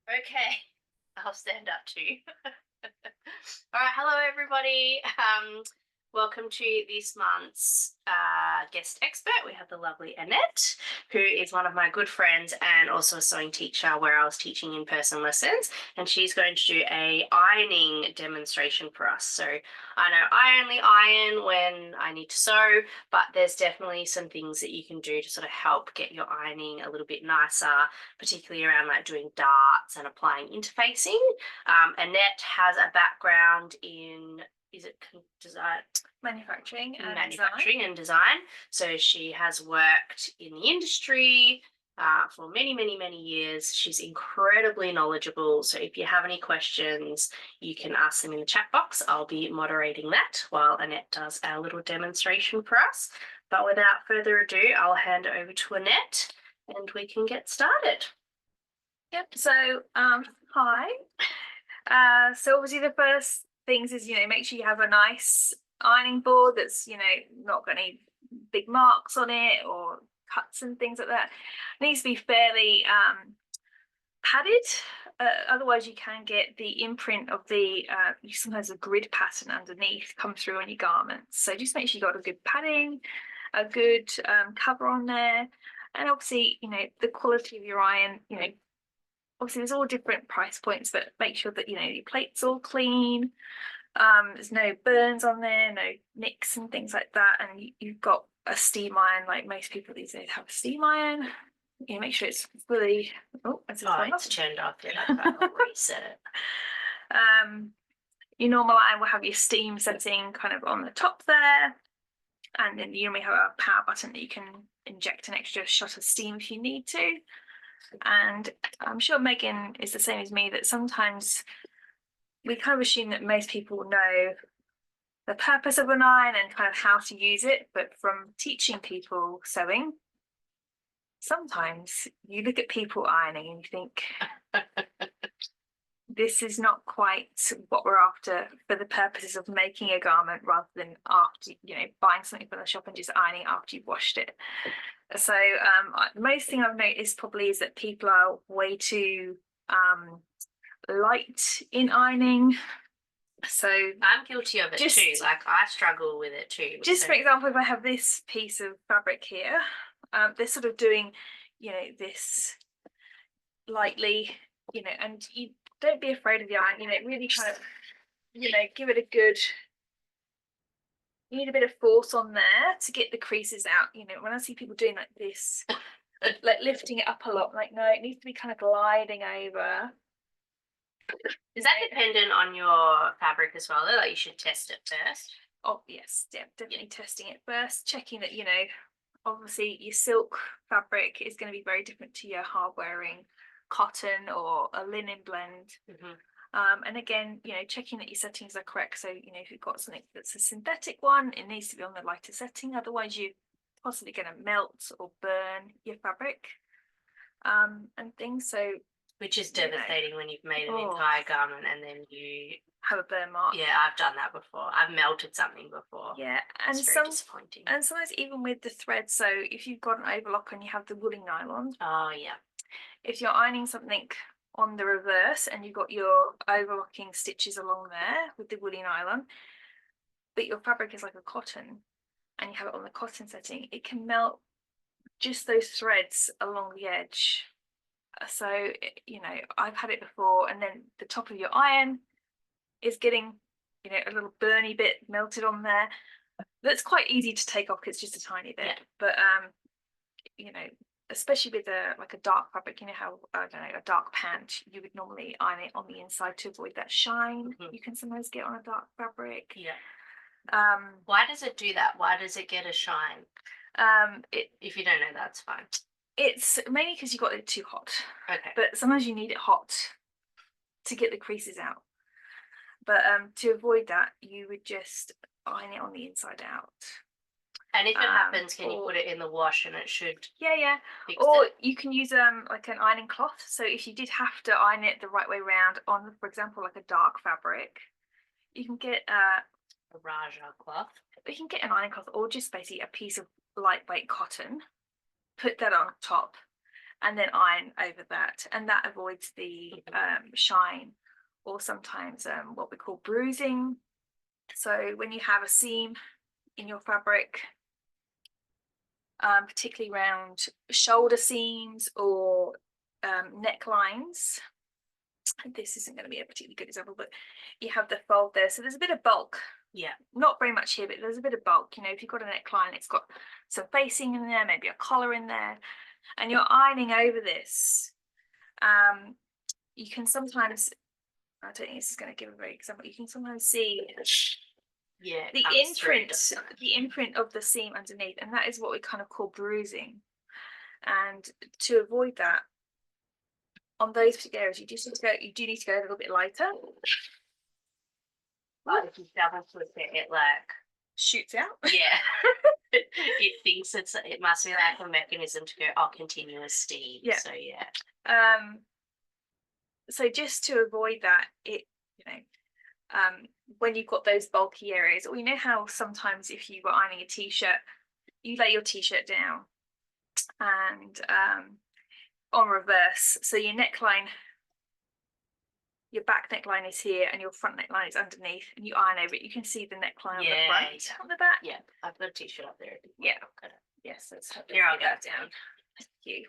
Okay, I'll stand up too. All right, hello everybody. Welcome to this month's guest expert. We have the lovely Annette, who is one of my good friends and also a sewing teacher where I was teaching in-person lessons. And she's going to do a ironing demonstration for us. So I know I only iron when I need to sew, but there's definitely some things that you can do to sort of help get your ironing a little bit nicer, particularly around like doing darts and applying interfacing. Annette has a background in, is it design? Manufacturing and design. So she has worked in the industry for many, many, many years. She's incredibly knowledgeable. So if you have any questions, you can ask them in the chat box. I'll be moderating that while Annette does our little demonstration for us. But without further ado, I'll hand it over to Annette and we can get started. Yep. So, hi. So obviously the first things is, make sure you have a nice ironing board that's, not got any big marks on it or cuts and things like that. It needs to be fairly padded. Otherwise you can get the imprint of the, sometimes a grid pattern underneath come through on your garments. So just make sure you got a good padding, a good cover on there. And obviously, the quality of your iron, obviously there's all different price points, but make sure that your plate's all clean, there's no burns on there, no nicks and things like that, and you've got a steam iron. Like most people these days have a steam iron. Make sure it's fully it's turned off. I'll reset it. Your normal iron will have your steam setting kind of on the top there, and then you may have a power button that you can inject an extra shot of steam if you need to. And I'm sure Megan is the same as me, that sometimes we kind of assume that most people know the purpose of an iron and kind of how to use it. But from teaching people sewing, sometimes you look at people ironing and you think, this is not quite what we're after for the purposes of making a garment, rather than after, buying something from the shop and just ironing after you've washed it. So the most thing I've noticed probably is that people are way too light in ironing. So I'm guilty of it too. Like I struggle with it too. Just for example, if I have this piece of fabric here, they're sort of doing, this lightly, and you don't be afraid of the iron. Really kind of, give it a good. You need a bit of force on there to get the creases out. When I see people doing like this, like lifting it up a lot, like, no, it needs to be kind of gliding over. Is that dependent on your fabric as well, though? Like you should test it first? Oh, yes, definitely testing it first, checking that, obviously your silk fabric is going to be very different to your hard-wearing cotton or a linen blend. And again, checking that your settings are correct. So, if you've got something that's a synthetic one, it needs to be on the lighter setting. Otherwise, you're possibly going to melt or burn your fabric and things. So, which is devastating when you've made an entire garment and then you have a burn mark. Yeah, I've done that before. I've melted something before. Yeah, and it's very disappointing. And sometimes even with the thread. So if you've got an overlock and you have the woolly nylon. Oh yeah. If you're ironing something on the reverse and you've got your overlocking stitches along there with the woolly nylon, but your fabric is like a cotton and you have it on the cotton setting, it can melt just those threads along the edge. So, I've had it before, and then the top of your iron is getting, a little burny bit melted on there. That's quite easy to take off because it's just a tiny bit. Yeah. But, especially with a dark fabric, how, I don't know, a dark pant, you would normally iron it on the inside to avoid that shine. You can sometimes get on a dark fabric. Yeah. Why does it do that? Why does it get a shine? If you don't know, that's fine. It's mainly because you got it too hot. Okay. But sometimes you need it hot to get the creases out. But to avoid that, you would just iron it on the inside out. And if it happens, can you put it in the wash and it should? Yeah. Or you can use like an ironing cloth. So if you did have to iron it the right way around on, for example, like a dark fabric, you can get a Raja cloth. You can get an ironing cloth or just basically a piece of lightweight cotton. Put that on top, and then iron over that, and that avoids the shine, or sometimes what we call bruising. So when you have a seam in your fabric, particularly around shoulder seams or necklines, this isn't going to be a particularly good example, but you have the fold there, so there's a bit of bulk. Yeah, not very much here, but there's a bit of bulk. You know, if you've got a neckline, it's got some facing in there, maybe a collar in there, and you're ironing over this. You can sometimes, I don't think this is going to give a very example, you can sometimes see the imprint of the seam underneath, and that is what we kind of call bruising. And to avoid that, on those particular areas, you do need to go a little bit lighter. But if you double twist it, it like shoots out. Yeah. It thinks it must be like a mechanism to go, continuous steam. Yeah. So yeah. So just to avoid that, when you've got those bulky areas, or you know how sometimes if you were ironing a t-shirt, you lay your t-shirt down and on reverse, so your neckline, your back neckline is here and your front neckline is underneath, and you iron over it, you can see the neckline on the front, on the back. Yeah, I've got a t-shirt up there. Yeah. Yes, let's have here. I'll go down. Thank you.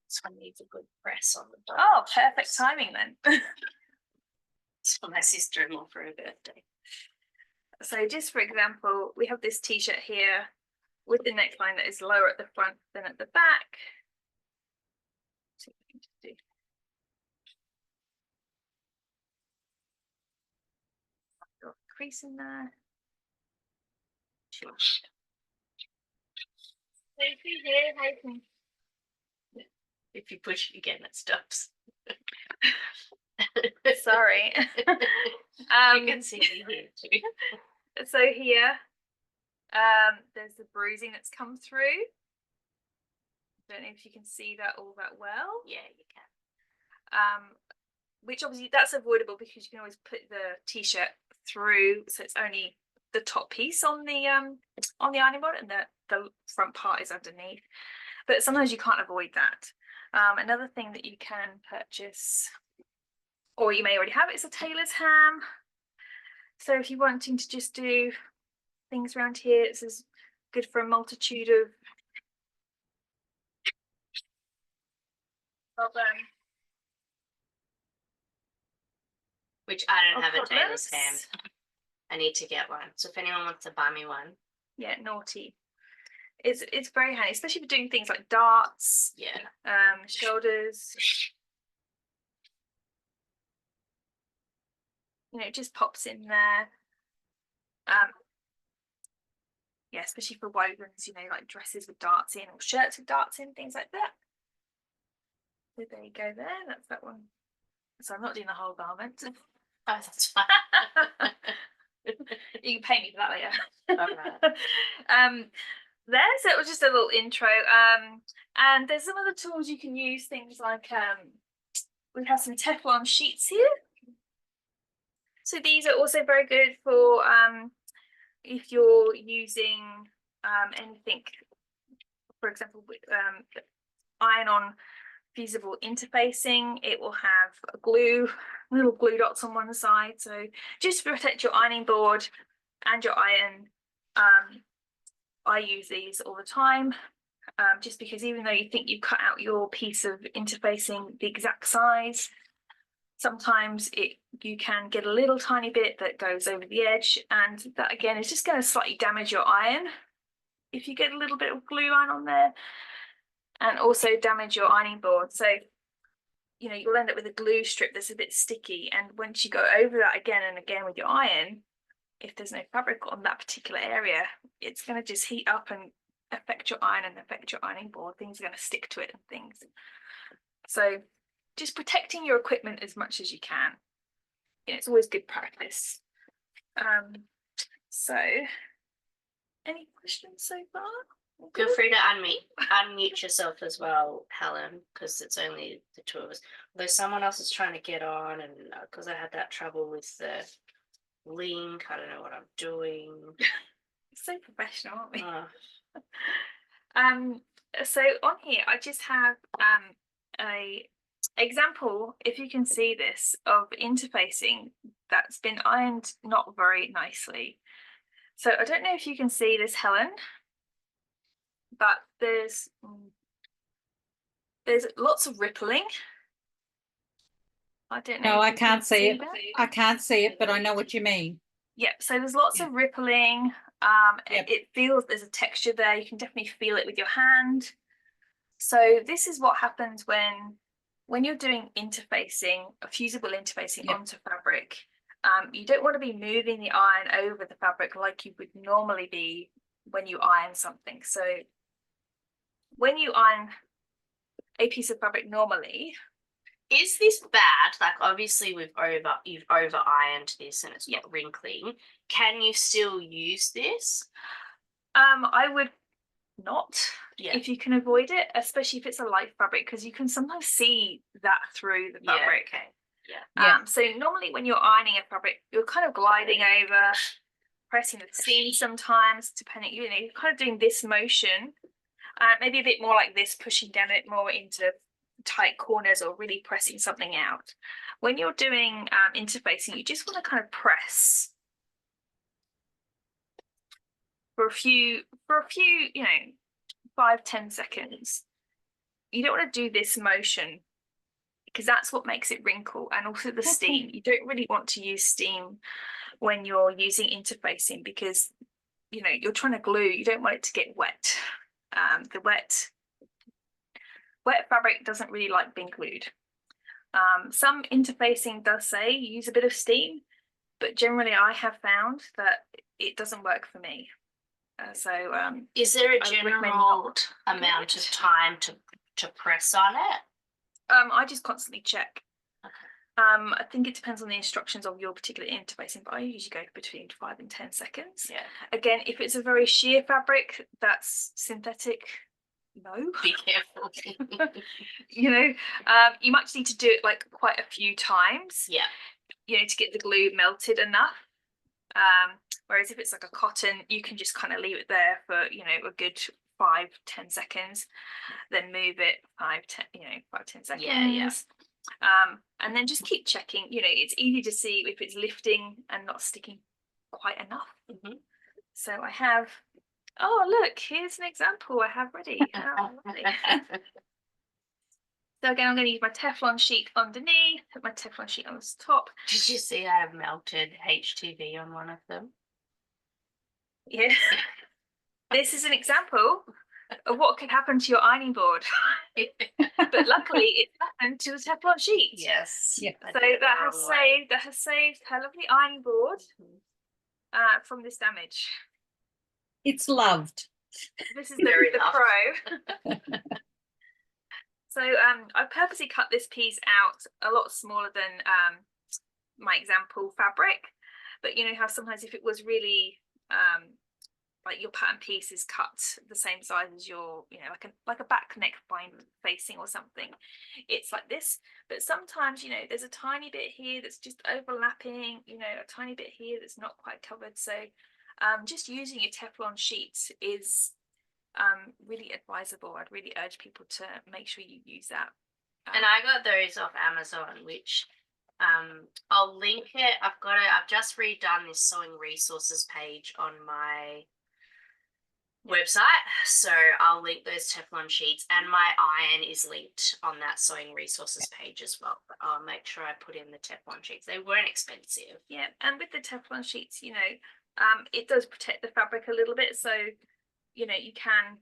This one needs a good press on the bottom. Oh, perfect timing then. It's for my sister-in-law for her birthday. So just for example, we have this t-shirt here with the neckline that is lower at the front than at the back. See what we can just do. Got a crease in there. So see here how you can, if you push it again, it stops. Sorry. You can see me here too. So here, there's the bruising that's come through. Don't know if you can see that all that well. Yeah, you can. Which obviously that's avoidable because you can always put the t-shirt through, so it's only the top piece on the ironing board, and the front part is underneath. But sometimes you can't avoid that. Another thing that you can purchase, or you may already have, is a tailor's ham. So if you're wanting to just do things around here, this is good for a multitude of which I don't have a tailor's ham. I need to get one. So if anyone wants to buy me one. Yeah, naughty. It's very handy, especially for doing things like darts. Yeah. Shoulders. You know, it just pops in there. Yeah, especially for wovens, you know, like dresses with darts in, or shirts with darts in, things like that. So there you go there, that's that one. So I'm not doing the whole garment. Oh, that's fine. You can pay me for that later. Right. So it was just a little intro. And there's some other tools you can use, things like we have some Teflon sheets here. So these are also very good for if you're using anything, for example, iron-on fusible interfacing. It will have a little glue dots on one side. So just to protect your ironing board and your iron, I use these all the time. Just because even though you think you cut out your piece of interfacing the exact size, sometimes you can get a little tiny bit that goes over the edge, and that again is just going to slightly damage your iron if you get a little bit of glue line on there, and also damage your ironing board. So you know, you'll end up with a glue strip that's a bit sticky, and once you go over that again and again with your iron, if there's no fabric on that particular area, it's going to just heat up and affect your iron and affect your ironing board. Things are going to stick to it and things. So just protecting your equipment as much as you can. You know, it's always good practice. So any questions so far? Feel free to unmute yourself as well, Helen, because it's only the two of us. Although someone else is trying to get on, and because I had that trouble with the link, I don't know what I'm doing. It's so professional, aren't we? So on here, I just have a example, if you can see this, of interfacing that's been ironed not very nicely. So I don't know if you can see this, Helen, but there's lots of rippling. I don't know. No, if I you can't can see it. that. I can't see it, but I know what you mean. Yep, so there's lots Yeah. of rippling. Yep. It feels there's a texture there. You can definitely feel it with your hand. So this is what happens when you're doing interfacing, fusible interfacing Yep. onto fabric. You don't want to be moving the iron over the fabric like you would normally be when you iron something. So when you iron a piece of fabric normally, is this bad? Like, obviously you've over ironed this and it's not wrinkling. Can you still use this? I would not, Yeah. if you can avoid it, especially if it's a light fabric, because you can sometimes see that through the fabric. Yeah, okay. Yeah. So normally when you're ironing a fabric, you're kind of gliding over, pressing the seam sometimes, depending, you're kind of doing this motion, maybe a bit more like this, pushing down a bit more into tight corners or really pressing something out. When you're doing interfacing, you just want to kind of press for a few, 5-10 seconds. You don't want to do this motion because that's what makes it wrinkle, and also the steam. You don't really want to use steam when you're using interfacing because you're trying to glue. You don't want it to get wet. The wet fabric doesn't really like being glued. Some interfacing does say use a bit of steam, but generally I have found that it doesn't work for me. Is there a general amount of time to press on it? I just constantly check. Okay. I think it depends on the instructions of your particular interfacing, but I usually go between 5 and 10 seconds. Yeah. Again, if it's a very sheer fabric that's synthetic, no. Be careful. You might need to do it like quite a few times. Yeah. To get the glue melted enough. Whereas if it's like a cotton, you can just kind of leave it there for a good 5-10 seconds, then move it 5-10 seconds. Yeah. And then just keep checking. It's easy to see if it's lifting and not sticking quite enough. Mm-hmm. So I have, oh look, here's an example I have ready. So again, I'm going to use my Teflon sheet underneath, put my Teflon sheet on the top. Did you see I have melted HTV on one of them? Yeah. This is an example of what could happen to your ironing board. But luckily it happened to a Teflon sheet. Yes. Yeah. So that has saved her lovely ironing board from this damage. It's loved. This is the pro. So I purposely cut this piece out a lot smaller than my example fabric, but how sometimes if it was really like your pattern piece is cut the same size as your like a back neck bind facing or something, it's like this. But sometimes there's a tiny bit here that's just overlapping, a tiny bit here that's not quite covered. So just using your Teflon sheet is really advisable. I'd really urge people to make sure you use that. And I got those off Amazon, which I'll link it. I've just redone this sewing resources page on my website, so I'll link those Teflon sheets, and my iron is linked on that sewing resources page as well. But I'll make sure I put in the Teflon sheets. They weren't expensive. Yeah, and with the Teflon sheets, it does protect the fabric a little bit, so you can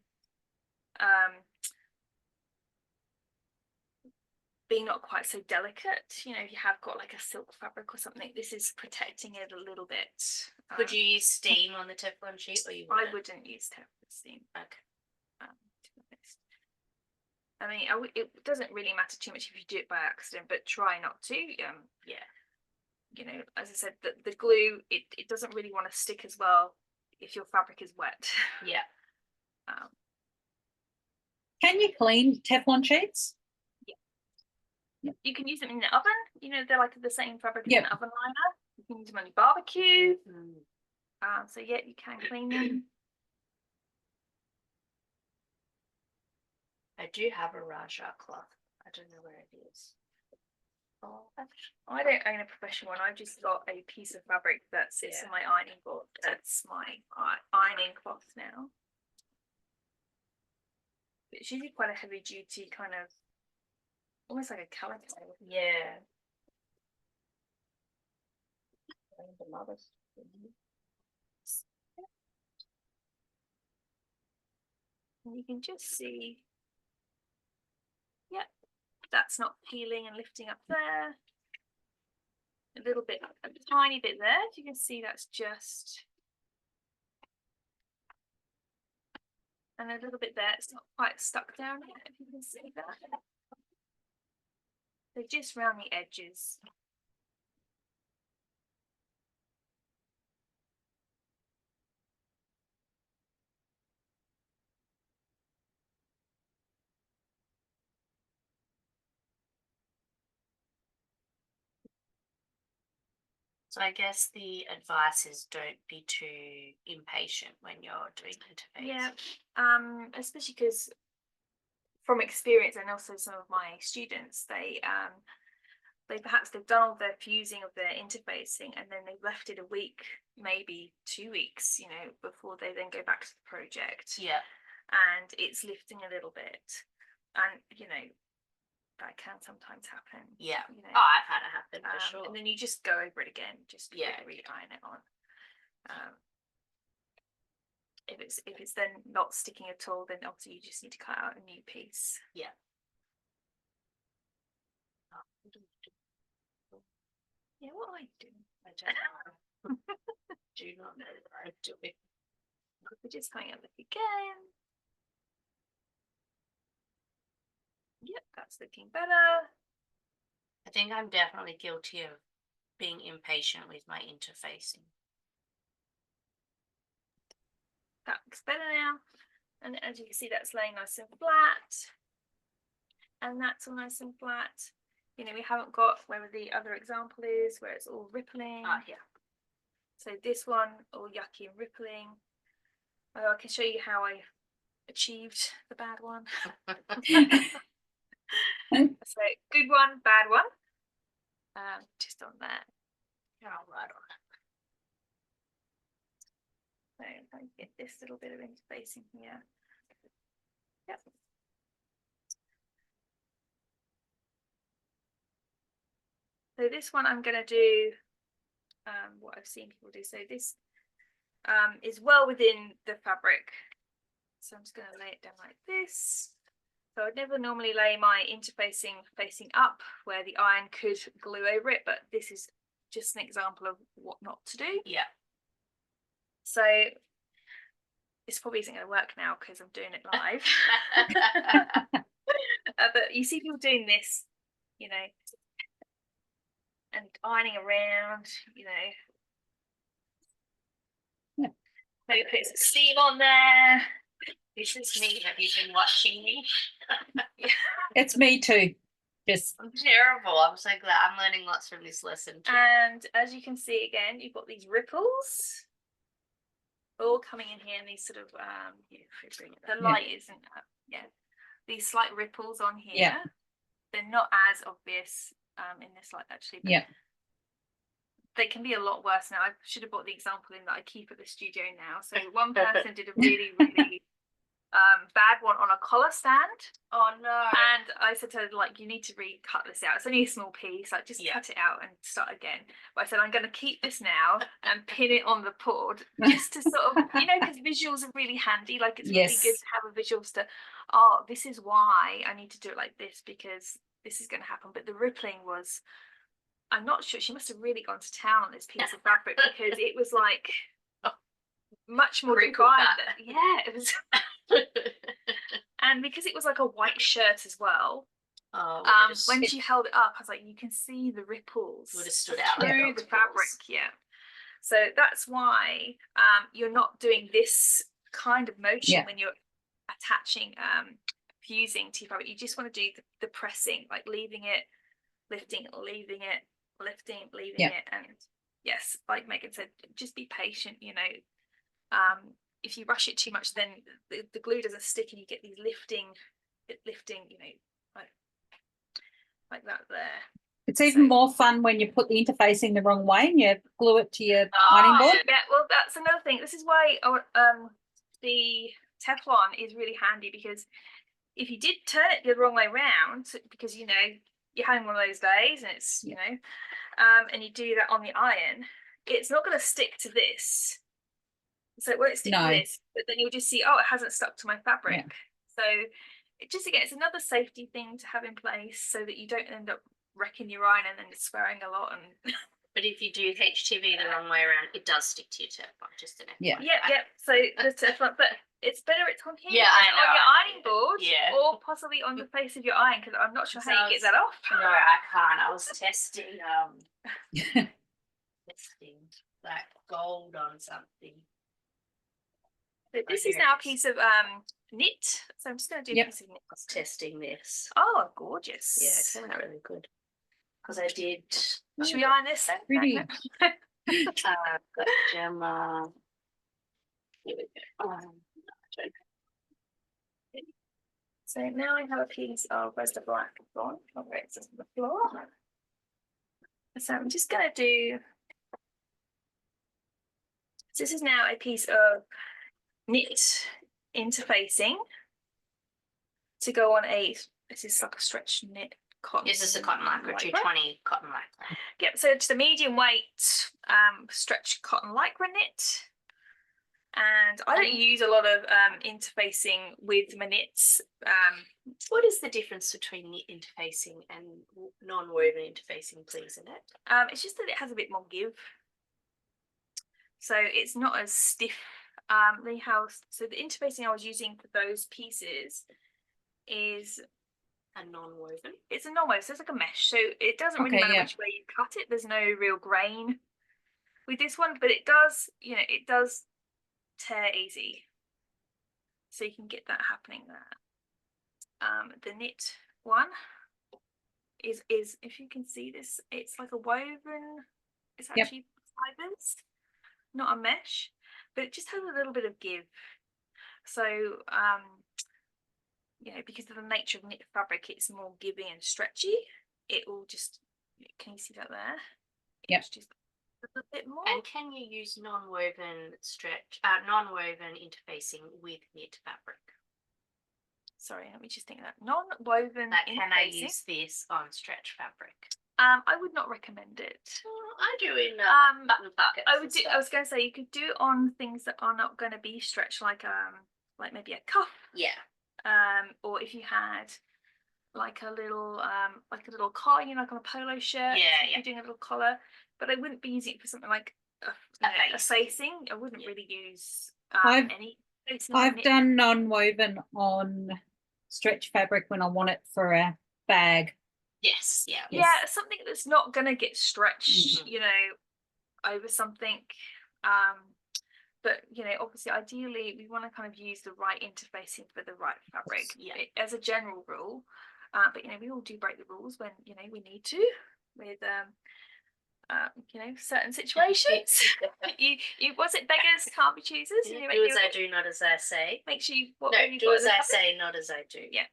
be not quite so delicate. If you have got like a silk fabric or something, this is protecting it a little bit. Could you use steam on the Teflon sheet, or you wouldn't? I wouldn't use Teflon steam. Okay. To be honest. I mean, it doesn't really matter too much if you do it by accident, but try not to. Yeah. As I said, the glue, it doesn't really want to stick as well if your fabric is wet. Yeah. Can you clean Teflon sheets? Yeah. You can use them in the oven. They're like the same fabric as Yep. an oven liner. You can use them on your barbecue. So yeah, you can clean them. do have a Raja cloth. I don't know where it is. Oh, I don't own a professional one. I've just got a piece of fabric that sits on my ironing board. That's my ironing cloth now. It's usually quite a heavy duty kind of, almost like a calico. Yeah. And you can just see, yep, that's not peeling and lifting up there. A little bit, a tiny bit there. If you can see, that's just, and a little bit there. It's not quite stuck down yet, if you can see that. So just round the edges. So I guess the advice is don't be too impatient when you're doing interface. Yeah, especially because from experience, and also some of my students, they perhaps they've done all their fusing of their interfacing, and then they've left it a week, maybe 2 weeks, you know, before they then go back to the project. Yeah. And it's lifting a little bit, and you know, that can sometimes happen. Yeah. You know, Oh, I've had it happen for sure. and then you just go over it again, just re-iron it on. If it's then not sticking at all, then obviously you just need to cut out a new piece. Yeah. Yeah, what am I doing? I don't know. Do not know what I'm doing. We're just coming up again. Yep, that's looking better. I think I'm definitely guilty of being impatient with my interfacing. That looks better now. And as you can see, that's laying nice and flat. And that's all nice and flat. You know, we haven't got where the other example is, where it's all rippling. Ah, yeah. So this one, all yucky and rippling. Oh, I can show you how I achieved the bad one. So good one, bad one. Just on there. Oh, right on. So if I get this little bit of interfacing here. Yep. So this one I'm going to do what I've seen people do. So this is well within the fabric. So I'm just going to lay it down like this. So I'd never normally lay my interfacing facing up where the iron could glue over it, but this is just an example of what not to do. Yeah. So this probably isn't going to work now because I'm doing it live. But you see people doing this, you know, and ironing around, you know. Yeah. Maybe put some steam on there. This is me. Have you been watching me? It's me too. Just I'm terrible. I'm so glad. I'm learning lots from this lesson too. And as you can see again, you've got these ripples all coming in here, and these sort of the light isn't these slight ripples on here. Yeah. They're not as obvious in this light actually, but yeah. they can be a lot worse now. I should have brought the example in that I keep at the studio now. So one person did a really bad one on a collar stand. Oh no. And I said to her, like, you need to recut this out. It's only a small piece, like just cut it out and start again. But I said, I'm going to keep this now and pin it on the board just to sort of, you know, because visuals are really handy. Like it's really good to have a visuals to, oh, this is why I need to do it like this, because this is going to happen. But the rippling was, I'm not sure, she must have really gone to town on this piece of fabric because it was like much more defined. Yeah, it was. And because it was like a white shirt as well, when she held it up, I was like, you can see the ripples would have stood out through the fabric. Yeah, so that's why you're not doing this kind of motion when you're attaching fusing to fabric. You just want to do the pressing, like leaving it, lifting, leaving it, lifting, leaving it. And yes, like Megan said, just be patient, you know. If you rush it too much, then the glue doesn't stick and you get these lifting it lifting, like that there. It's even more fun when you put the interfacing the wrong way and you glue it to your ironing board. Yeah, well, that's another thing. This is why the Teflon is really handy, because if you did turn it the wrong way round, because you're having one of those days and it's and you do that on the iron, it's not going to stick to this. So it won't stick to this, but then you'll just see, oh, it hasn't stuck to my fabric. Yeah. So it's another safety thing to have in place, so that you don't end up wrecking your iron and then swearing a lot. And but if you do HTV the wrong way around, it does stick to your Teflon, just an FYI. Yeah. So the Teflon, but it's better it's on here. Yeah, I know. On your ironing board, Yeah. or possibly on the face of your iron, because I'm not sure how you get that off. No, I can't. I was testing testing like gold on something. So this is now a piece of knit. So I'm just going to do a piece of knit. I was testing this. Oh, gorgeous. Yeah, it came out really good. Because I did. Should we iron this then? Pretty. Got Gemma. Here we go. I don't know. So now I have a piece of, where's the black gone? Oh, wait, it's on the floor. So I'm just going to do. So this is now a piece of knit interfacing to go on this is like a stretch knit cotton. This is a cotton lycra, 220 cotton lycra. Yep, so it's the medium weight stretch cotton lycra knit. And I don't use a lot of interfacing with my knits. What is the difference between knit interfacing and non-woven interfacing, please, Annette? It's just that it has a bit more give. So it's not as stiff. So the interfacing I was using for those pieces is a non-woven. It's a non-woven, so it's like a mesh. So it doesn't really matter which way you cut it. There's no real grain with this one, but it does, it does tear easy. So you can get that happening there. The knit one is if you can see this, it's like a woven. It's actually fibers, not a mesh, but it just has a little bit of give. So because of the nature of knit fabric, it's more giving and stretchy. It will just, can you see that there? Yep. It's just a little bit more. And can you use non-woven interfacing with knit fabric? Sorry, let me just think of that. Non-woven Like, can I interfacing. use this on stretch fabric? I would not recommend it. I do in button pockets. I was going to say you could do it on things that are not going to be stretched, like maybe a cuff. Yeah. Or if you had like a little collar, like on a polo shirt. Yeah, You're doing a little collar, but I wouldn't be using it for something like a facing. I wouldn't really use any. I've done non-woven on stretch fabric when I want it for a bag. Yes. Yeah. Yeah, something that's not going to get stretched, over something. But obviously, ideally, we want to kind of use the right interfacing for the right fabric. Yeah. As a general rule, but we all do break the rules when we need to with certain situations. you was it beggars can't be choosers. Do as I do, not as I say. Make sure you do as I say, not as I do. Yeah.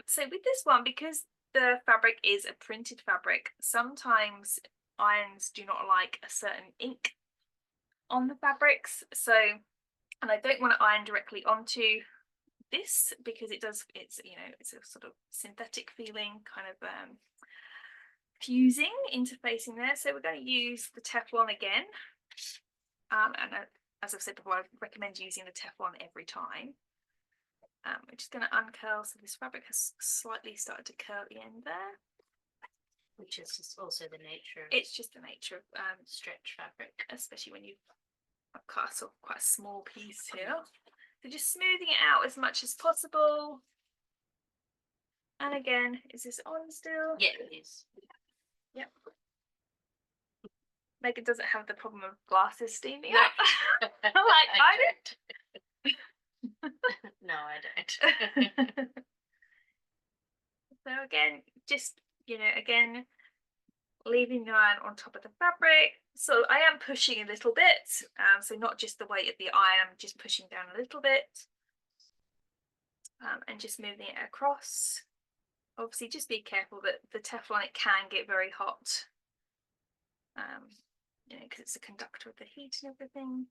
So with this one, because the fabric is a printed fabric, sometimes irons do not like a certain ink on the fabrics. So, and I don't want to iron directly onto this because it's a sort of synthetic feeling, kind of fusing interfacing there. So we're going to use the Teflon again. And as I've said before, I recommend using the Teflon every time. We're just going to uncurl, so this fabric has slightly started to curl at the end there. Which is just also the nature of it's just the nature of stretch fabric, especially when you've cut sort of quite a small piece here. So just smoothing it out as much as possible. And again, is this on still? Yeah, it is. Yep. Megan doesn't have the problem of glasses steaming No. up. I'm like, I don't. No, I don't. So again, just again, leaving the iron on top of the fabric. So I am pushing a little bit, so not just the weight of the iron, I'm just pushing down a little bit. and just moving it across. Obviously, just be careful that the Teflon, it can get very hot, you know, because it's a conductor of the heat and everything.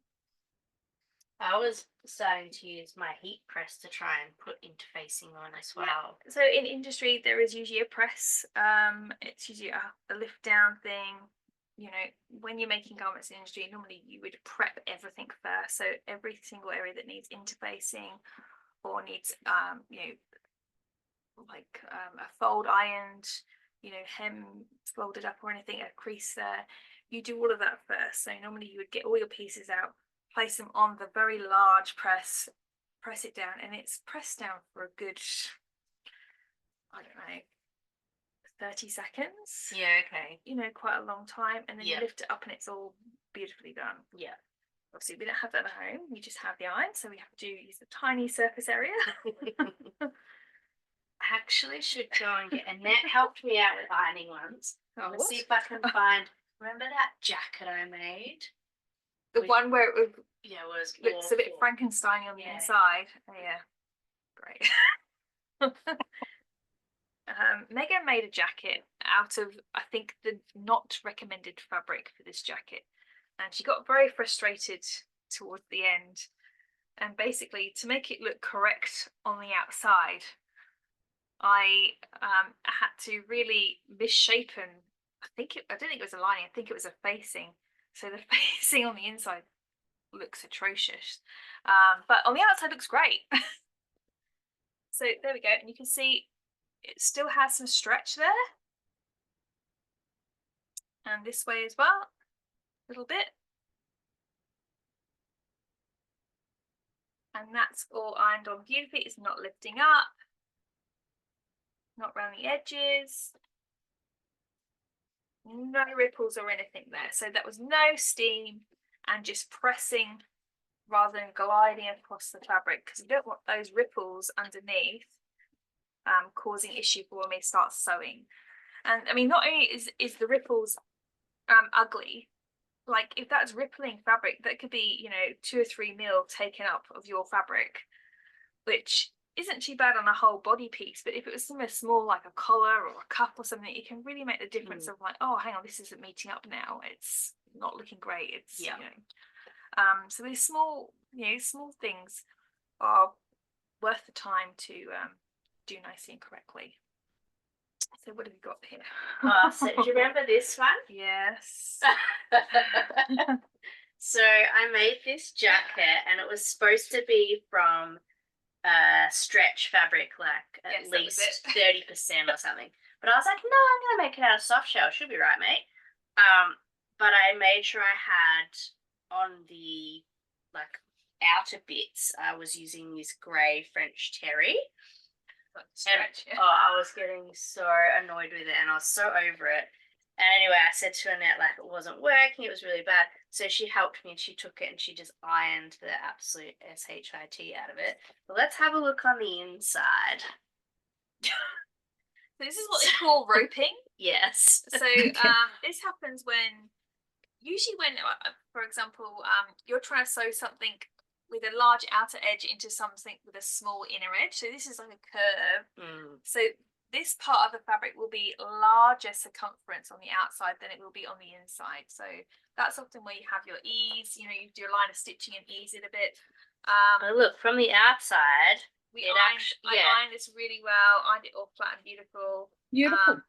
I was starting to use my heat press to try and put interfacing on as well. So in industry, there is usually a press. It's usually a lift down thing. You know, when you're making garments in industry, normally you would prep everything first. So every single area that needs interfacing or needs, you know, like a fold ironed, you know, hem folded up or anything, a crease there, you do all of that first. So normally you would get all your pieces out, place them on the very large press, press it down, and it's pressed down for a good, I don't know, 30 seconds. Yeah, okay. You know, quite a long time, and then you lift it up and it's all beautifully done. Yeah. Obviously, we don't have that at home. We just have the iron, so we have to use the tiny surface area. I actually should go and get Annette helped me out with ironing once. Oh, Let's see if I can find. Remember that jacket I made? The one where it Yeah, it was looks a bit awful. Frankenstein on the inside. Oh, yeah, great. Megan made a jacket out of, I think, the not recommended fabric for this jacket, and she got very frustrated towards the end. And basically, to make it look correct on the outside, I had to really misshapen. I don't think it was a lining. I think it was a facing. So the facing on the inside looks atrocious, but on the outside looks great. So there we go, and you can see it still has some stretch there, and this way as well, a little bit, and that's all ironed on beautifully. It's not lifting up, not around the edges, no ripples or anything there. So that was no steam, and just pressing rather than gliding across the fabric, because you don't want those ripples underneath causing issue for when we start sewing. And I mean, not only is the ripples ugly, like if that's rippling fabric, that could be, you know, 2 or 3 mil taken up of your fabric, which isn't too bad on a whole body piece. But if it was somewhere small like a collar or a cuff or something, it can really make the difference of like, oh, hang on, this isn't meeting up now, it's not looking great. It's you know, so these small, you know, small things are worth the time to do nicely and correctly. So what have we got here? So do you remember this one? Yes. So I made this jacket, and it was supposed to be from stretch fabric, like at least 30% or something. But I was like, no, I'm gonna make it out of soft shell. Should be right, mate. But I made sure I had on the like outer bits, I was using this grey French terry. Stretch, and, I was getting so annoyed with it, and I was so over it. And anyway, I said to Annette, like, it wasn't working, it was really bad. So she helped me, and she took it and she just ironed the absolute shit out of it. But let's have a look on the inside. So this is what they call roping. Yes. So this happens usually when, for example, you're trying to sew something with a large outer edge into something with a small inner edge. So this is like a curve. So this part of the fabric will be larger circumference on the outside than it will be on the inside. So that's often where you have your ease, you know, you do a line of stitching and ease it a bit. But look, from the outside, I ironed this really well, ironed it all flat and beautiful. Beautiful.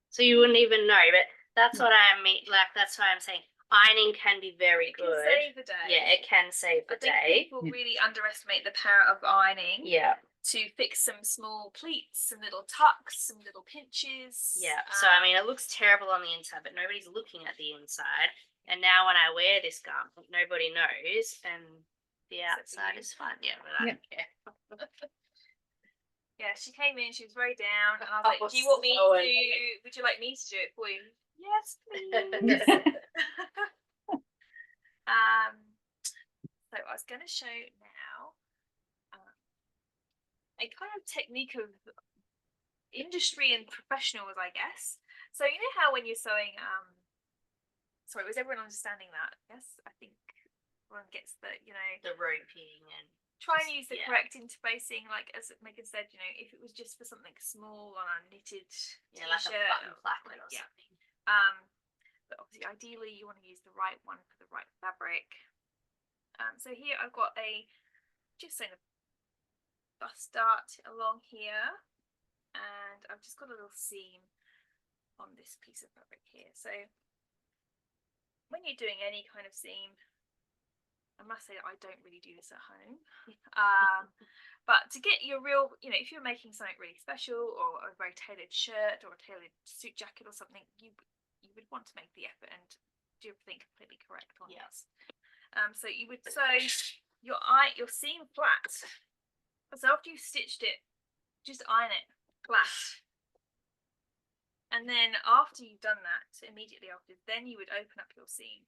So you wouldn't even know, but that's what I mean. Like, that's why I'm saying ironing can be very good. It can save the day. Yeah, it can save the day. I think people really underestimate the power of ironing. Yeah. To fix some small pleats, some little tucks, some little pinches. Yeah. So I mean, it looks terrible on the inside, but nobody's looking at the inside. And now when I wear this garment, nobody knows, and the outside is fun. Yeah, but I don't care. Yeah, she came in, she was very down, and I was like, do you want me to would you like me to do it for you? Yes, please. So I was going to show now a kind of technique of industry and professionals, I guess. So you know how when you're sewing, sorry, was everyone understanding that? Yes, I think everyone gets the, you know, the roping and try and Just- use the yeah. correct interfacing, like as Megan said, you know, if it was just for something small on a knitted Yeah, like a t-shirt button or- placard or yeah. something. But obviously ideally you want to use the right one for the right fabric. So here I've got just saying a bust dart along here, and I've just got a little seam on this piece of fabric here. So when you're doing any kind of seam, I must say that I don't really do this at home. But to get your real, you know, if you're making something really special or a very tailored shirt or a tailored suit jacket or something, you would want to make the effort and do everything completely correct on this. So you would sew your seam flat. So after you've stitched it, just iron it flat. And then after you've done that, immediately after, then you would open up your seam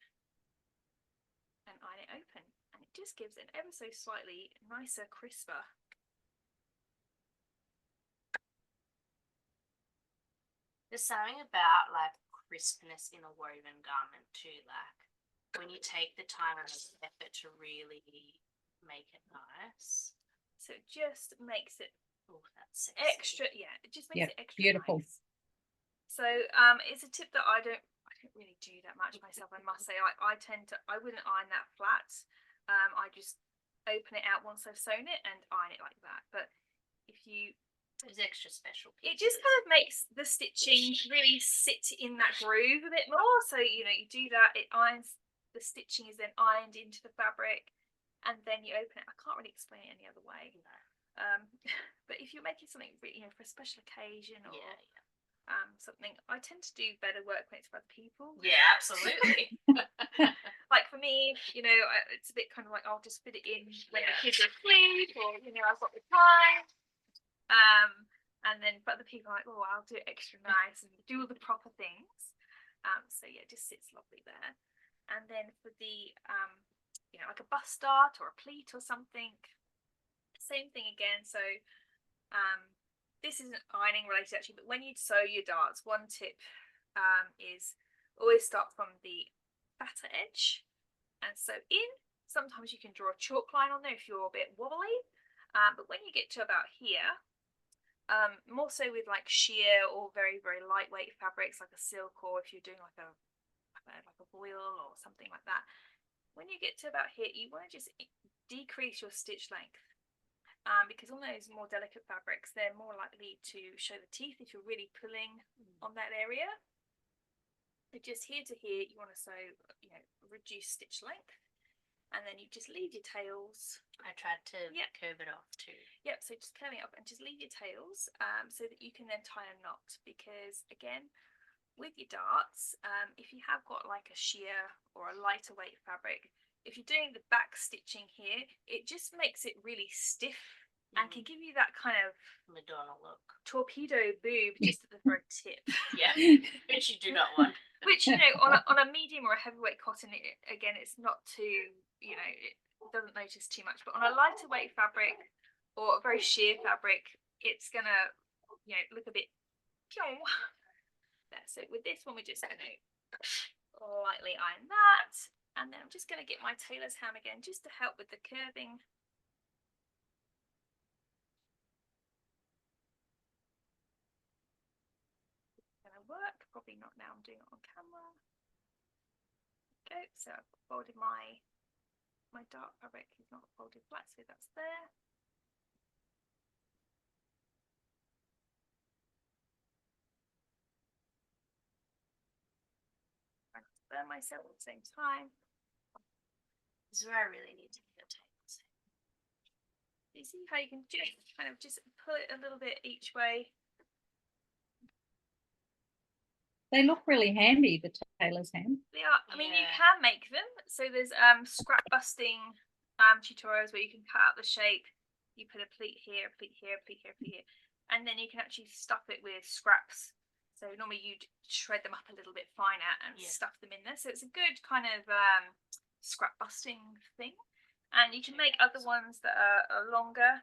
and iron it open. And it just gives it an ever so slightly nicer, crisper. There's something about like crispness in a woven garment too, like when you take the time and the effort to really make it nice. So it just makes it That's sexy. extra, yeah, it just makes it extra beautiful. nice. So it's a tip that I don't really do that much myself, I must say. I wouldn't iron that flat. I just open it out once I've sewn it and iron it like that. But if you, There's extra special it just kind of makes the stitching really sit in that groove a bit more. So you know, you do that, it irons, the stitching is then ironed into the fabric, and then you open it. I can't really explain it any other way. But if you're making something, you know, for a special occasion or something, I tend to do better work when it's for other people. Yeah, absolutely. Like for me, you know, it's a bit kind of like I'll just fit it in when the kids are asleep, or you know, I've got the time. And then for other people, I'm like, oh, I'll do it extra nice and do all the proper things. So yeah, it just sits lovely there. And then for the you know, like a bust dart or a pleat or something, same thing again. So this isn't ironing related actually, but when you sew your darts, one tip is always start from the fatter edge and sew in. Sometimes you can draw a chalk line on there if you're a bit wobbly, but when you get to about here, more so with like sheer or very lightweight fabrics like a silk, or if you're doing like a voile or something like that, when you get to about here, you want to just decrease your stitch length. Because on those more delicate fabrics, they're more likely to show the teeth if you're really pulling on that area. So just here to here, you want to sew, you know, reduce stitch length, and then you just leave your tails. I tried to curve it off too. Yep, so just curving it up and just leave your tails so that you can then tie a knot. Because again, with your darts, if you have got like a sheer or a lighter weight fabric, if you're doing the back stitching here, it just makes it really stiff and can give you that kind of Madonna look. Torpedo boob just at the very tip. Yeah, which you do not want. Which, you know, on a medium or a heavyweight cotton, again, it's not too, you know, it doesn't notice too much. But on a lighter weight fabric or a very sheer fabric, it's going to, you know, look a bit there. So with this one, we're just going to lightly iron that. And then I'm just going to get my tailor's ham again, just to help with the curving. Going to work, probably not now, I'm doing it on camera. Okay, so I've folded my dark fabric is not folded flat, so that's there. Trying to burn myself at the same time. This is where I really need to get a tails. You see how you can just kind of just pull it a little bit each way. They look really handy, the tailor's ham. They are, I mean, you Yeah. can make them. So there's scrap busting tutorials where you can cut out the shape. You put a pleat here, a pleat here, a pleat here, a pleat here, and then you can actually stuff it with scraps. So normally you'd shred them up a little bit finer and stuff them in there. So it's a good kind of scrap busting thing. And you can make other ones that are longer.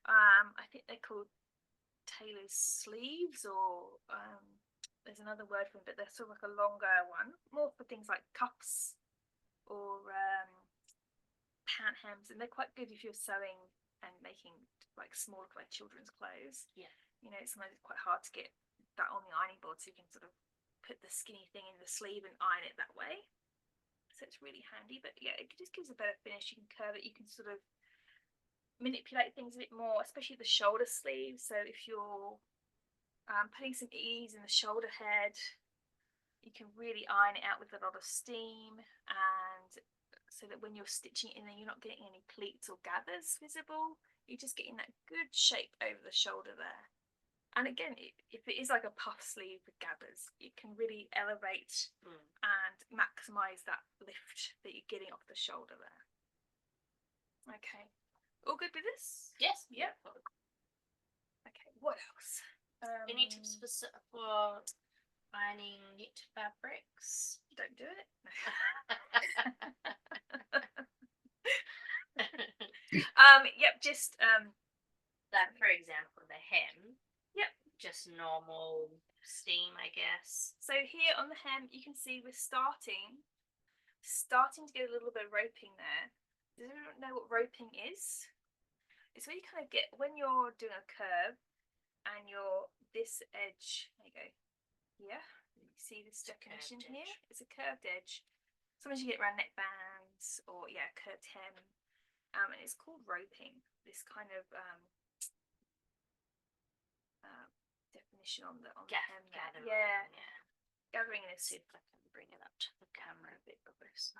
I think they're called tailor's sleeves, or there's another word for them, but they're sort of like a longer one, more for things like cuffs or pan hems, and they're quite good if you're sewing and making like small like children's clothes. Yeah. You know, sometimes it's quite hard to get that on the ironing board, so you can sort of put the skinny thing in the sleeve and iron it that way. So it's really handy, but yeah, it just gives a better finish. You can curve it, you can sort of manipulate things a bit more, especially the shoulder sleeve. So if you're putting some ease in the shoulder head, you can really iron it out with a lot of steam, and so that when you're stitching it in there, you're not getting any pleats or gathers visible. You're just getting that good shape over the shoulder there. And again, if it is like a puff sleeve with gathers, it can really elevate and maximize that lift that you're getting off the shoulder there. Okay, all good with this? Yes. Yep. Okay, what else? Any tips for ironing knit fabrics? Don't do it. Yep, just like for example, the hem. Yep. Just normal steam, I guess. So here on the hem, you can see we're starting to get a little bit of roping there. Does anyone know what roping is? It's where you kind of get, when you're doing a curve and you're this edge, there you go, here, you see this definition here? It's a curved edge. Sometimes you get around neckbands or curved hem, and it's called roping. This kind of definition on the hem. Gathering. Yeah, gathering in a See soup. if I can bring it up to the camera a bit closer.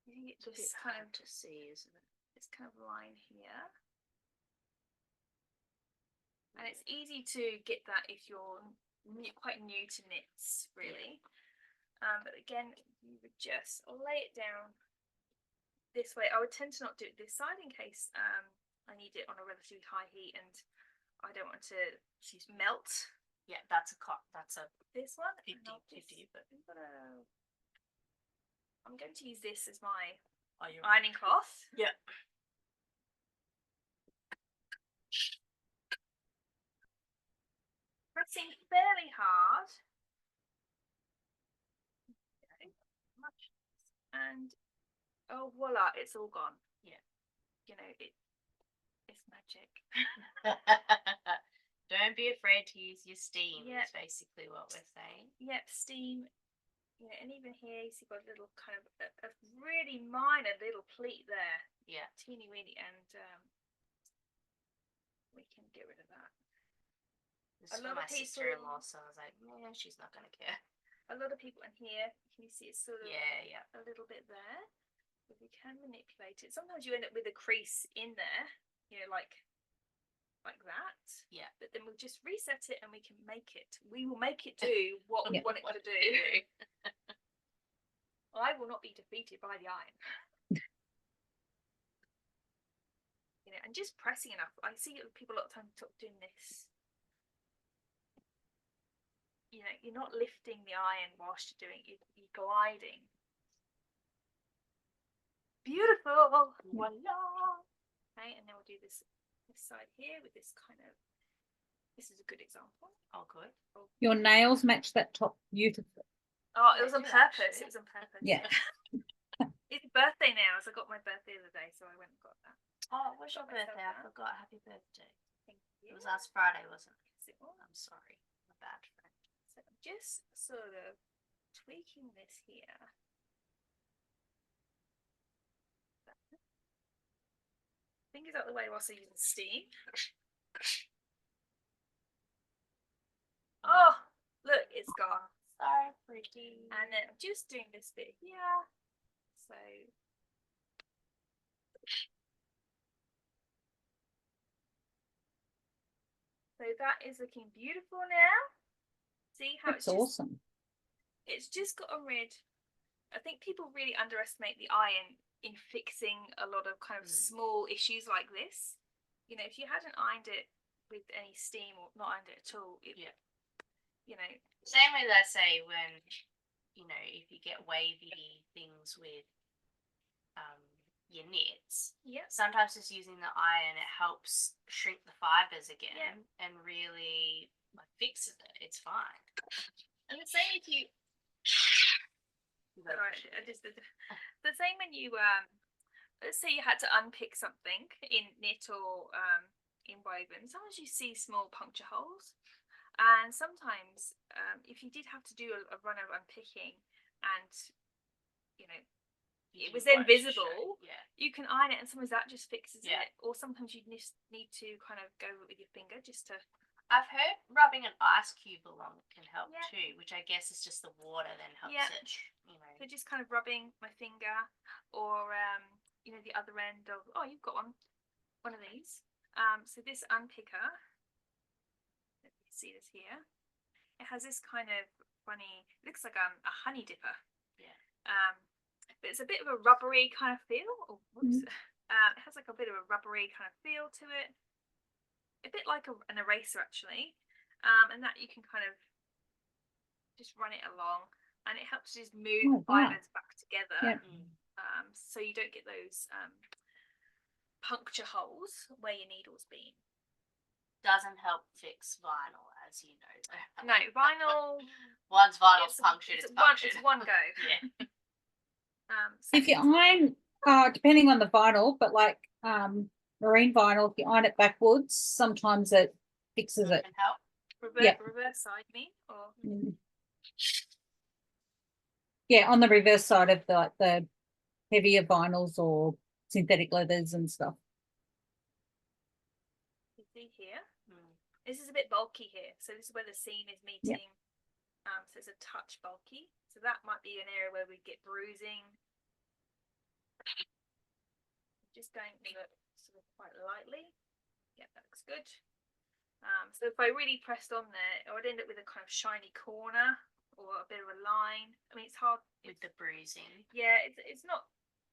You get It's a this bit kind hard of to see, isn't it? this kind of line here. And it's easy to get that if you're quite new to knits, really. But again, you would just lay it down this way. I would tend to not do it this side in case I need it on a relatively high heat and I don't want to melt. Yeah, that's a This one. 50-50, but I'm going to use this as my your ironing cloth. Yeah. Pressing fairly hard. Okay. And oh voila, it's all gone. Yeah. You know, it's magic. Don't be afraid to use your steam. Yeah. Is basically what we're saying. Yep, steam. You know, and even here, you've got a little kind of a really minor little pleat there. Yeah. Teeny weeny, and we can get rid of that. This is my sister-in-law, so I was like, yeah, she's not gonna care. A lot of people in here, can you see it's sort of a little bit there? But we can manipulate it. Sometimes you end up with a crease in there, you know, like that. Yeah. But then we'll just reset it and we can make it. We will make it do what we want it to do. I will not be defeated by the iron. You know, and just pressing enough. I see people a lot of times doing this. You know, you're not lifting the iron whilst you're doing it, you're gliding. Beautiful. Voila. Okay, and then we'll do this side here with this kind of, this is a good example. Oh, good. Your nails match that top beautifully. Oh, it was on do purpose. actually. It was on purpose. Yeah. It's birthday now, so I got my birthday the other day, so I went and got that. Oh, what's your Got myself birthday? I that. forgot. Happy birthday. Thank you. It was last Friday, wasn't it? Yes, it was. I'm sorry. My bad friend. So I'm just sort of tweaking this here. Fingers out the way whilst I use steam. Oh, look, it's gone. So pretty. And then I'm just doing this bit here. So that is looking beautiful now. See how That's awesome. It's just gotten rid. I think people really underestimate the iron in fixing a lot of kind of small issues like this. You know, if you hadn't ironed it with any steam or not ironed it at all, you know. Same with I say when, you know, if you get wavy things with your knits, sometimes just using the iron, it helps shrink the fibers again and really fixes it. It's fine. And the same if you Right. I just the same when you let's say you had to unpick something in knit or in woven. Sometimes you see small puncture holes, and sometimes if you did have to do a run of unpicking, and you know it was then visible, you can iron it, and sometimes that just fixes it. Or sometimes you just need to kind of go with your finger just to. I've heard rubbing an ice cube along can help too, which I guess is just the water then helps it. You know. So just kind of rubbing my finger, or the other end of. Oh, you've got one of these. So this unpicker. Let me see this here. It has this kind of funny. It looks like a honey dipper. Yeah. But it's a bit of a rubbery kind of feel. Oh, whoops. It has like a bit of a rubbery kind of feel to it. A bit like an eraser actually, and that you can kind of just run it along, and it helps just move fibers back together. So you don't get those puncture holes where your needle's been. Doesn't help fix vinyl, as you know. No, vinyl. Once vinyl's punctured, it's punctured. It's one go. Yeah. So if you iron, depending on the vinyl, but like marine vinyl, if you iron it backwards, sometimes it fixes it. Can help. Reverse side, you mean? Or yeah, on the reverse side of the heavier vinyls or synthetic leathers and stuff. You see here, this is a bit bulky here, so this is where the seam is meeting. So it's a touch bulky, so that might be an area where we get bruising. Just going to it sort of quite lightly. Yeah, that looks good. So if I really pressed on there, I would end up with a kind of shiny corner or a bit of a line. I mean, it's hard with the bruising. Yeah, it's not.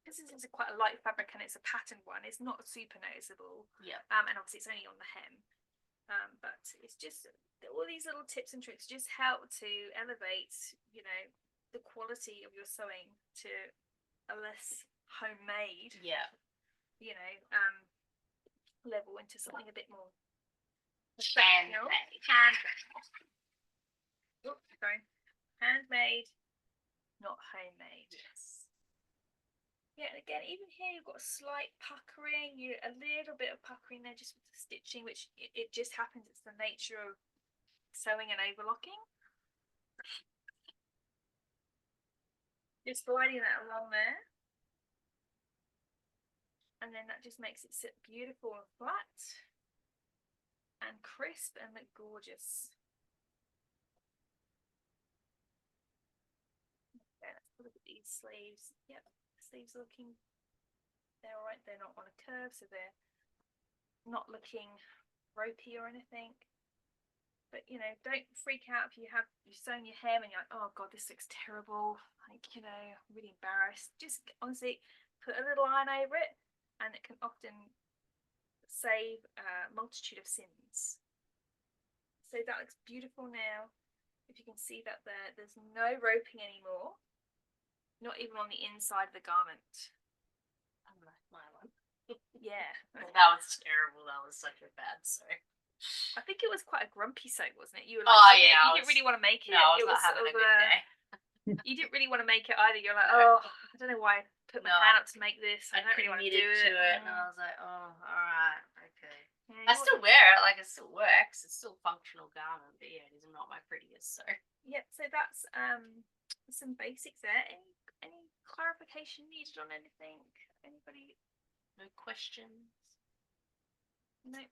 This is quite a light fabric, and it's a patterned one. It's not super noticeable. Yeah. And obviously it's only on the hem. But it's just all these little tips and tricks just help to elevate, the quality of your sewing to a less homemade. Yeah. Level into something a bit more handmade. Handmade, not homemade. Yes. Yeah, and again, even here you've got a slight puckering, a little bit of puckering there just with the stitching, which it just happens. It's the nature of sewing and overlocking. Just sliding that along there. And then that just makes it sit beautiful and flat and crisp and look gorgeous. Okay, let's look at these sleeves. Yep, the sleeves are looking, they're all right. They're not on a curve, so they're not looking ropey or anything. But don't freak out if you've sewn your hem and you're like, oh god, this looks terrible. Like, really embarrassed. Just honestly put a little iron over it, and it can often save a multitude of sins. So that looks beautiful now. If you can see that there's no roping anymore, not even on the inside of the garment. Unlike my one. Yeah. That was terrible. That was such a bad sew. I think it was quite a grumpy sew, wasn't it? You were like, you didn't really want to make it. No, I was it not was having a good day. You didn't really want to make it either. You're like, oh, I don't know why I put my hand up to make this. I don't really want to do it. And I was like, oh, all right, okay. Yeah, I still wear it, like it still works. It's still a functional garment, but yeah, it is not my prettiest. So yeah, so that's some basics there. Any clarification needed on anything? Anybody? No questions? No.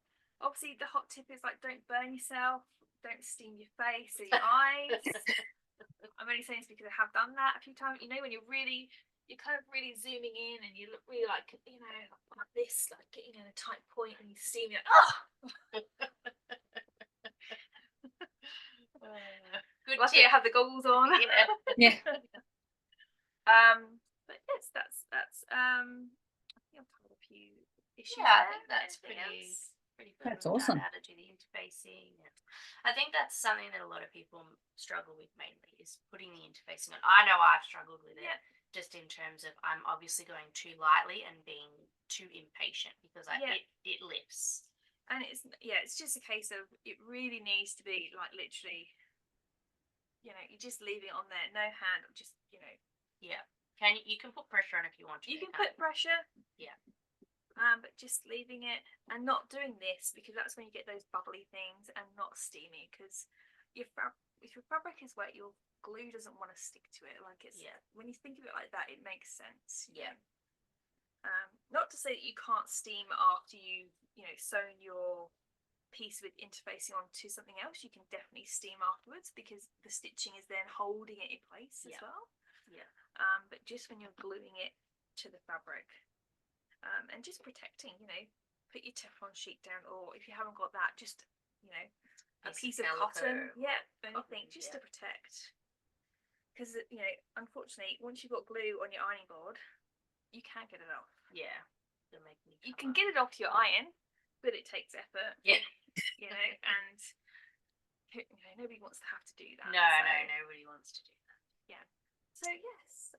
Obviously, the hot tip is like, don't burn yourself, don't steam your face or your eyes. I'm only saying this because I have done that a few times. When you're kind of really zooming in and you look really like, like this, like getting in a tight point and you steam it. Oh! Good Luckily, tip. I have the goggles on. Yeah. But yes, that's I think I've covered a few issues. Yeah, I think that's pretty good. That's awesome. How to do the interfacing. And I think that's something that a lot of people struggle with mainly is putting the interfacing on. I know I've struggled with it just in terms of I'm obviously going too lightly and being too impatient because it lifts. And it's just a case of it really needs to be like literally, you just leave it on there, no hand, just Yeah. You can put pressure on if you want to. You can put pressure. Yeah. But just leaving it and not doing this, because that's when you get those bubbly things, and not steaming, because if your fabric is wet, your glue doesn't want to stick to it. Like it's when you think of it like that, it makes sense. Yeah. Not to say that you can't steam after you've sewn your piece with interfacing onto something else. You can definitely steam afterwards, because the stitching is then holding it in place as well. Yeah. But just when you're gluing it to the fabric, and just protecting, put your Teflon sheet down, or if you haven't got that, just a piece of cotton, anything, just to protect. Because unfortunately, once you've got glue on your ironing board, you can't get it off. Yeah. You can get it off your iron, but it takes effort. Yeah. And nobody wants to have to do that. No, nobody wants to do that. Yeah. So yes,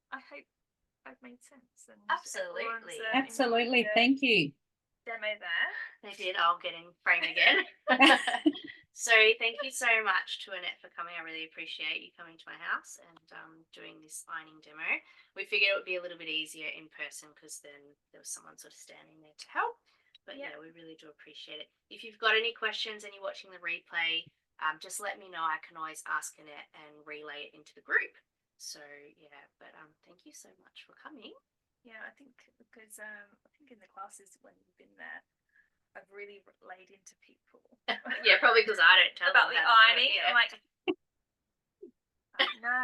I hope I've made sense. And absolutely. Absolutely. Thank you. Demo there. They did. I'll get in frame again. So thank you so much to Annette for coming. I really appreciate you coming to my house and doing this ironing demo. We figured it would be a little bit easier in person, because then there was someone sort of standing there to help. But yeah, we really do appreciate it. If you've got any questions and you're watching the replay, just let me know. I can always ask Annette and relay it into the group. So yeah, but thank you so much for coming. Yeah, I think because I think in the classes when you've been there, I've really laid into people. Yeah, probably because I don't tell about them the ironing. I'm like, no,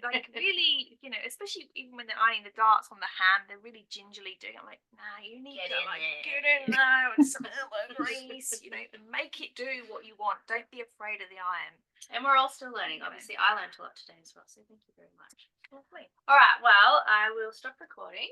like really, especially even when they're ironing the darts on the hand, they're really gingerly doing it. I'm like, nah, you need to get in there with some elbow grease, make it do what you want. Don't be afraid of the iron. And we're all still learning. Obviously, I learned a lot today as well, so thank you very much. Lovely. All right, well, I will stop recording.